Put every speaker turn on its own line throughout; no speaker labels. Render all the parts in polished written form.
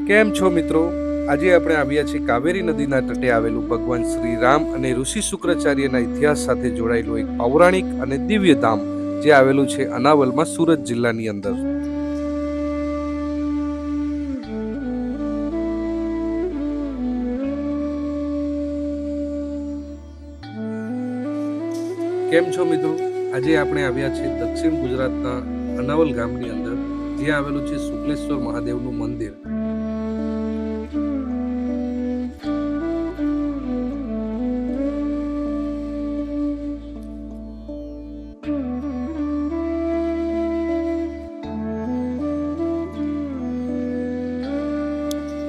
કેમ છો મિત્રો? આજે આપણે આવ્યા છીએ કાવેરી નદીના તટે આવેલું ભગવાન શ્રી રામ અને ઋષિ શુક્રાચાર્યના ઇતિહાસ સાથે જોડાયેલું એક પૌરાણિક અને દિવ્ય ધામ જે આવેલું છે અનાવલમાં, સુરત જિલ્લાની અંદર. કેમ છો મિત્રો? આજે આપણે આવ્યા છીએ દક્ષિણ ગુજરાતના અનાવલ ગામની અંદર, જે આવેલું છે શુક્લેશ્વર મહાદેવનું મંદિર.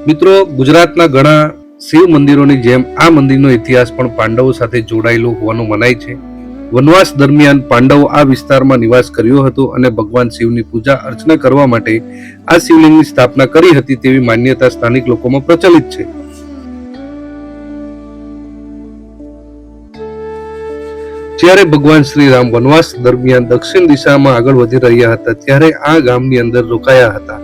મિત્રો, ગુજરાતના ઘણા શિવ મંદિરોની જેમ આ મંદિરનો ઇતિહાસ પણ પાંડવો સાથે જોડાયેલો હોવાનું મનાય છે. વનવાસ દરમિયાન પાંડવો આ વિસ્તારમાં નિવાસ કર્યો હતો અને ભગવાન શિવની પૂજા અર્ચના કરવા માટે આ શિવલિંગની સ્થાપના કરી હતી તેવી માન્યતા સ્થાનિક લોકોમાં પ્રચલિત છે. જ્યારે ભગવાન શ્રી રામ વનવાસ દરમિયાન દક્ષિણ દિશામાં આગળ વધી રહ્યા હતા ત્યારે આ ગામની અંદર રોકાયા હતા.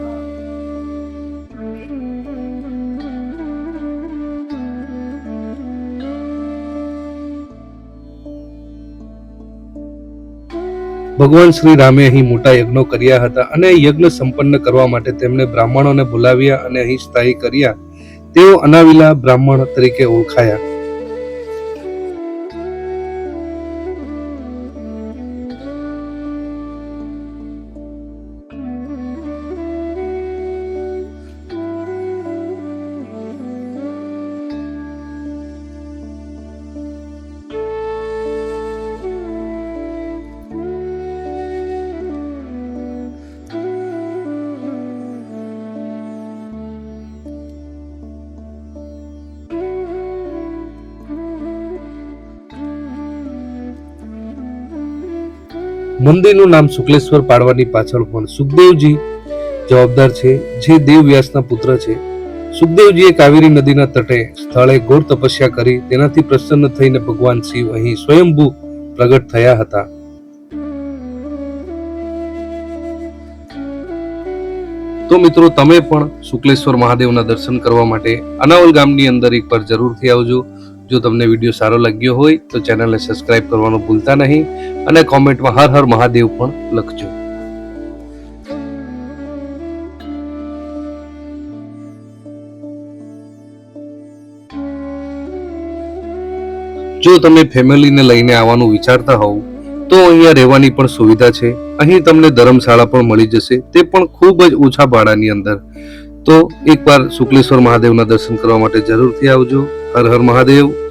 ભગવાન શ્રી રામે અહીં મોટા યજ્ઞો કર્યા હતા અને યજ્ઞ સંપન્ન કરવા માટે તેમણે બ્રાહ્મણોને બોલાવ્યા અને અહીં સ્થાયી કર્યા. તેઓ અનાવિલા બ્રાહ્મણ તરીકે ઓળખાયા. મંદિરનું નામ શુક્લેશ્વર પાડવાની પાછળ પણ સુખદેવજી જવાબદાર છે, જે દેવ વ્યાસના પુત્ર છે. સુખદેવજીએ કાવેરી નદીના તટે સ્થળે ઘોર તપસ્યા કરી તેનાથી પ્રસન્ન થઈને ભગવાન શિવ અહીં સ્વયંભૂ પ્રગટ થયા હતા. તો મિત્રો, તમે પણ શુક્લેશ્વર મહાદેવના દર્શન કરવા માટે અનાવલ ગામની અંદર એકવાર જરૂરથી આવજો. જો તમને વિડીયો સારો લાગ્યો હોય તો ચેનલને સબસ્ક્રાઇબ કરવાનું ભૂલતા નહીં અને કોમેન્ટમાં હર હર મહાદેવ પણ લખજો. જો તમે ફેમિલીને લઈને આવવાનું વિચારતા હોવ તો અહીંયા રહેવાની પણ સુવિધા છે. અહીં તમને ધર્મશાળા પણ મળી જશે, તે પણ ખૂબ જ ઓછા ભાડાની અંદર. તો એકવાર શુક્લેશ્વર મહાદેવના દર્શન કરવા માટે જરૂરથી આવજો. હર હર મહાદેવ.